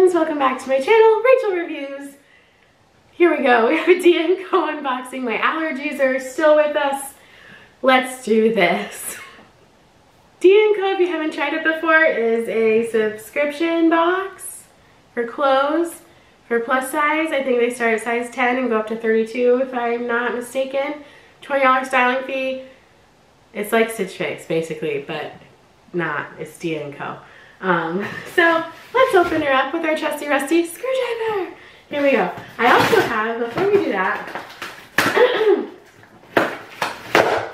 friends, welcome back to my channel, Rachel Reviews. Here we go, we have a D&Co unboxing. My allergies are still with us. Let's do this. D&Co, if you haven't tried it before, is a subscription box for clothes for plus size. I think they start at size 10 and go up to 32 if I'm not mistaken. $20 styling fee. It's like Stitch Fix basically, but not. It's D&Co. So let's open her up with our trusty rusty screwdriver. Here we go. I also have, before we do that,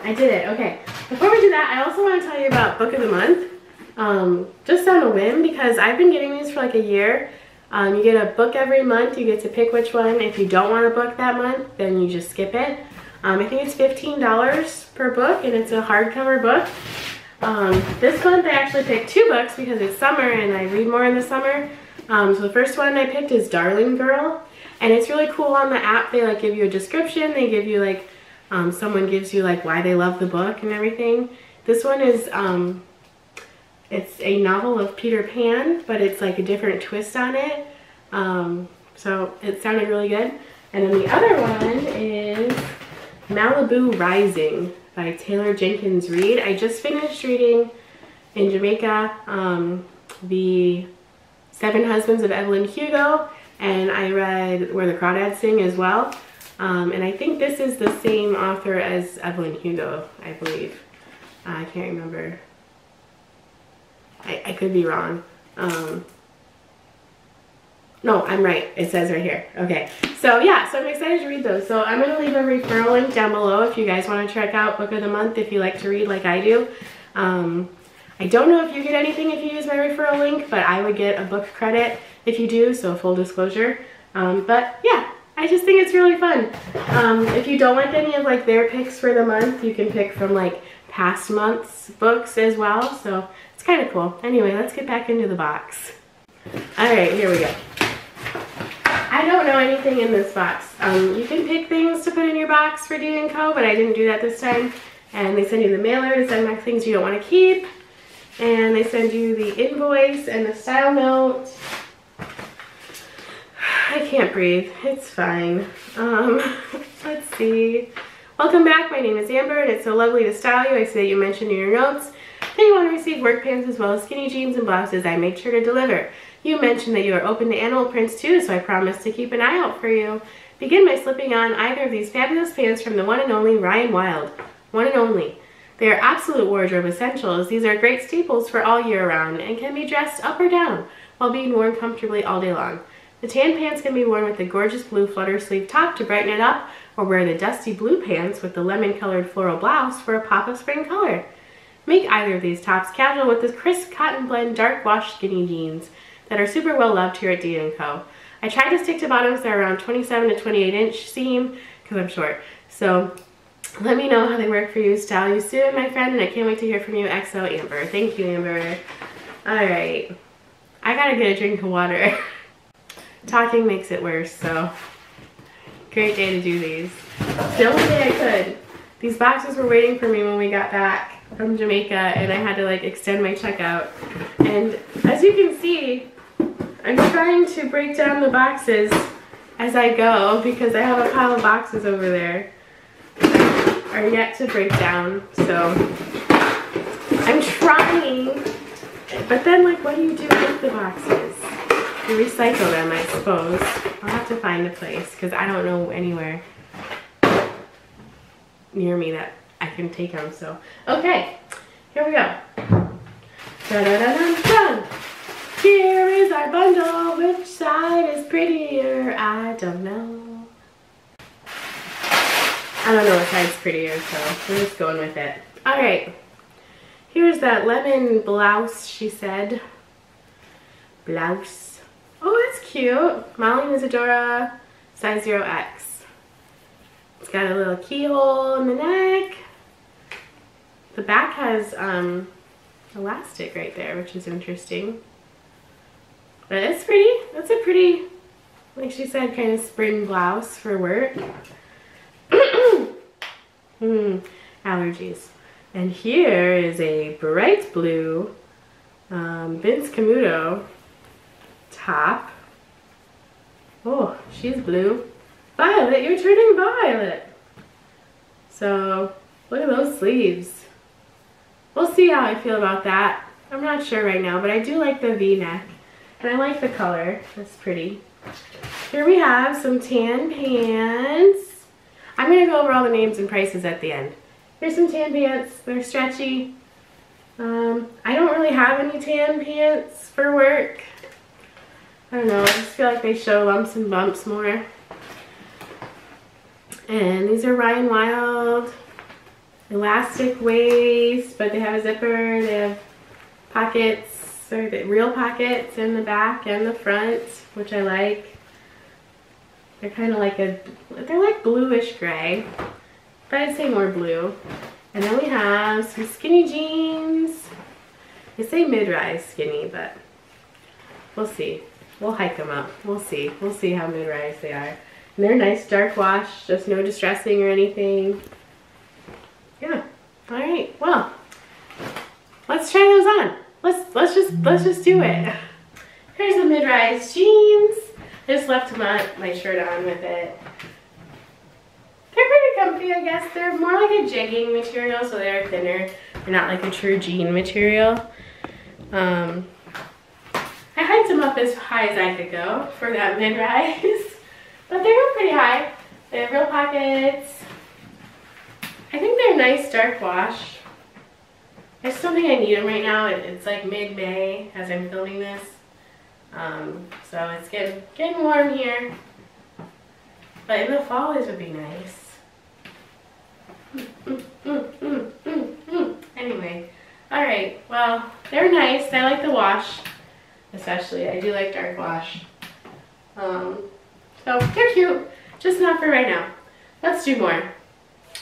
I did it, okay. Before we do that, I also want to tell you about Book of the Month. Just on a whim, because I've been getting these for like a year. You get a book every month, you get to pick which one. If you don't want a book that month, then you just skip it. I think it's $15 per book, and it's a hardcover book. This month I actually picked 2 books because it's summer and I read more in the summer. So the first one I picked is Darling Girl, and it's really cool. On the app they like give you a description, they give you like someone gives you like why they love the book and everything. This one is it's a novel of Peter Pan, but it's like a different twist on it. So it sounded really good. And then the other one is Malibu Rising by Taylor Jenkins Reid. I just finished reading in Jamaica the 7 Husbands of Evelyn Hugo, and I read Where the Crawdads Sing as well. And I think this is the same author as Evelyn Hugo, I believe. I can't remember. I could be wrong. No, I'm right. It says right here. Okay. So yeah, so I'm excited to read those. So I'm going to leave a referral link down below if you guys want to check out Book of the Month if you like to read like I do. I don't know if you get anything if you use my referral link, but I would get a book credit if you do, so full disclosure. But yeah, I just think it's really fun. If you don't like any of like their picks for the month, you can pick from like past months books as well. So it's kind of cool. Anyway, let's get back into the box. Alright, here we go. I don't know anything in this box. You can pick things to put in your box for D&Co, but I didn't do that this time. And they send you the mailer to send back things you don't want to keep. And they send you the invoice and the style note. I can't breathe. It's fine. Let's see. Welcome back. My name is Amber, and it's so lovely to style you. I see that you mentioned in your notes that you want to receive work pants as well as skinny jeans and blouses. I made sure to deliver. You mentioned that you are open to animal prints too, so I promise to keep an eye out for you. Begin by slipping on either of these fabulous pants from the one and only Ryan Wild. One and only. They are absolute wardrobe essentials. These are great staples for all year round and can be dressed up or down while being worn comfortably all day long. The tan pants can be worn with the gorgeous blue flutter sleeve top to brighten it up, or wear the dusty blue pants with the lemon colored floral blouse for a pop of spring color. Make either of these tops casual with the crisp cotton blend dark wash skinny jeans that are super well loved here at D&Co. I tried to stick to bottoms that are around 27 to 28 inch seam because I'm short. So let me know how they work for you. Style you soon, my friend, and I can't wait to hear from you. XO Amber. Thank you, Amber. Alright. I gotta get a drink of water. Talking makes it worse, so great day to do these. It's the only day I could. These boxes were waiting for me when we got back from Jamaica, and I had to like extend my checkout. And as you can see, I'm trying to break down the boxes as I go because I have a pile of boxes over there that are yet to break down. So I'm trying, but then like what do you do with the boxes? You recycle them, I suppose. I'll have to find a place because I don't know anywhere near me that I can take them. So okay, here we go. Da-da-da-dum-dum. Here is our bundle. Which side is prettier? I don't know. I don't know which side's prettier, so we're just going with it. Alright. Here's that lemon blouse, she said. Blouse. Oh, that's cute. Molly Isadora, size 0X. It's got a little keyhole in the neck. The back has elastic right there, which is interesting. But it's pretty. That's a pretty, like she said, kind of spring blouse for work. Allergies. And here is a bright blue Vince Camuto top Oh, she's blue. Violet, you're turning violet. So, look at those sleeves. We'll see how I feel about that. I'm not sure right now, but I do like the V-neck. And I like the color. That's pretty. Here we have some tan pants. I'm going to go over all the names and prices at the end. Here's some tan pants. They're stretchy. I don't really have any tan pants for work. I don't know. I just feel like they show lumps and bumps more. And these are Ryan Wild. Elastic waist, but they have a zipper. They have pockets, or the real pockets in the back and the front, which I like. They're kind of like they're like bluish gray, but I'd say more blue. And then we have some skinny jeans. They say mid-rise skinny, but we'll see. We'll hike them up. We'll see. We'll see how mid-rise they are. And they're nice dark wash, just no distressing or anything. Yeah. All right. Well, let's try those on. Let's just do it. Here's the mid-rise jeans. I just left my shirt on with it. They're pretty comfy, I guess. They're more like a jegging material, so they're thinner. They're not like a true jean material. I hiked them up as high as I could go for that mid-rise, but they were pretty high. They have real pockets. I think they're nice dark wash. I just don't think I need them right now. It's like mid-May as I'm filming this. So it's getting warm here. But in the fall, this would be nice. Anyway, alright, well, they're nice. I like the wash, especially. I do like dark wash. So they're cute, just not for right now. Let's do more.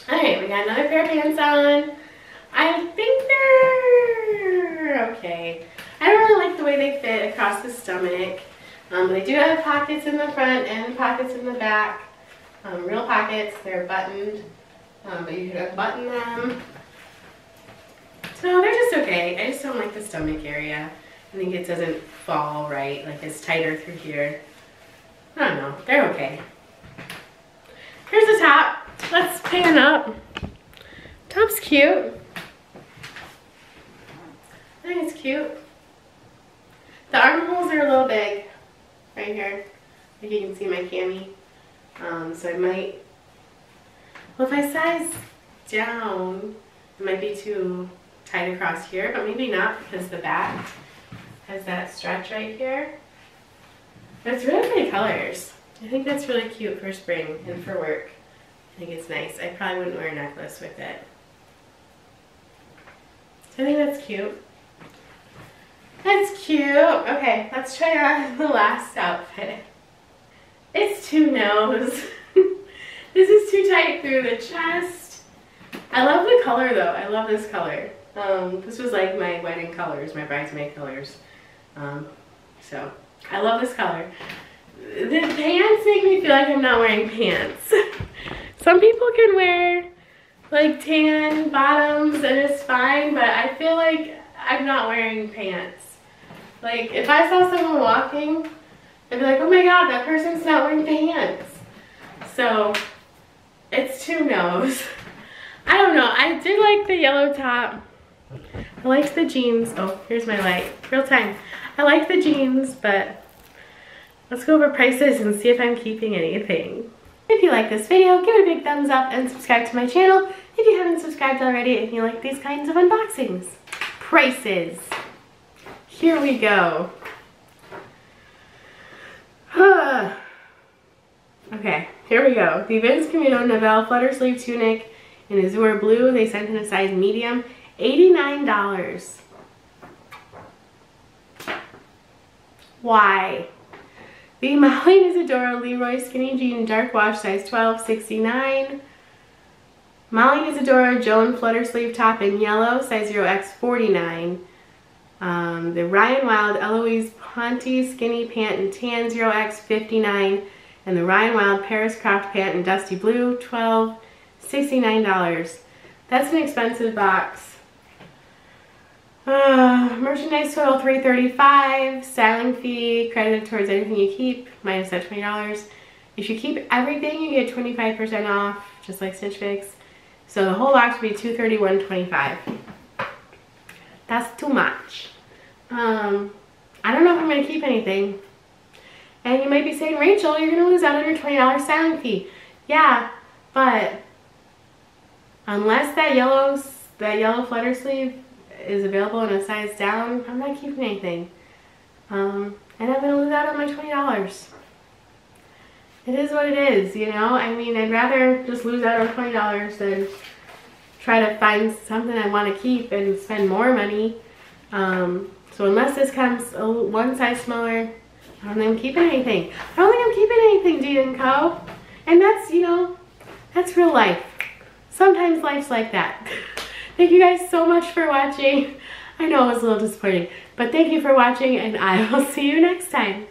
Alright, we got another pair of pants on. I think they're okay. I don't really like the way they fit across the stomach. But they do have pockets in the front and pockets in the back. Real pockets, they're buttoned, but you can unbutton them. So they're just okay. I just don't like the stomach area. I think it doesn't fall right, like it's tighter through here. I don't know, they're okay. Here's the top. Let's pan up. Top's cute. I think it's cute. The armholes are a little big right here. Like you can see my cami. So I might, well, if I size down, it might be too tight across here, but maybe not because the back has that stretch right here. But it's really pretty colors. I think that's really cute for spring and for work. I think it's nice. I probably wouldn't wear a necklace with it. I think that's cute. That's cute. Okay, let's try on the last outfit. It's too nose. This is too tight through the chest. I love the color though. I love this color. This was like my wedding colors, my bridesmaid colors. So I love this color. The pants make me feel like I'm not wearing pants. Some people can wear like tan bottoms and it's fine, but I feel like I'm not wearing pants. Like if I saw someone walking, I'd be like, oh my god, that person's not wearing pants. So it's too nose. I don't know. I did like the yellow top. I liked the jeans. Oh, here's my light. Real time. I like the jeans, but let's go over prices and see if I'm keeping anything. If you like this video, give it a big thumbs up and subscribe to my channel if you haven't subscribed already and you like these kinds of unboxings. Prices. Here we go. Okay, here we go. The Vince Camuto Novell Flutter Sleeve Tunic in Azure Blue. They sent in a size medium. $89. Why? The Molly Isadora Leroy Skinny Jean Dark Wash size 12, $69. Molly Isadora Joan Flutter Sleeve Top in yellow size 0X, $49. The Ryan Wild Eloise Panty Skinny Pant in tan 0X, $59. And the Ryan Wild Paris Croft Pant in Dusty Blue, $12, $69. That's an expensive box. Merchandise total $335. Styling fee credited towards anything you keep, minus that $20. If you keep everything, you get 25% off, just like Stitch Fix. So the whole box would be $231.25. That's too much. I don't know if I'm going to keep anything. And you might be saying, Rachel, you're going to lose out on your $20 styling fee. Yeah, but unless that yellow flutter sleeve is available in a size down, I'm not keeping anything. And I'm going to lose out on my $20. It is what it is, you know? I mean, I'd rather just lose out on $20 than try to find something I want to keep and spend more money. So unless this comes one size smaller, I don't think I'm keeping anything. I don't think I'm keeping anything, Dean & Co. And that's, you know, that's real life. Sometimes life's like that. Thank you guys so much for watching. I know it was a little disappointing, but thank you for watching, and I will see you next time.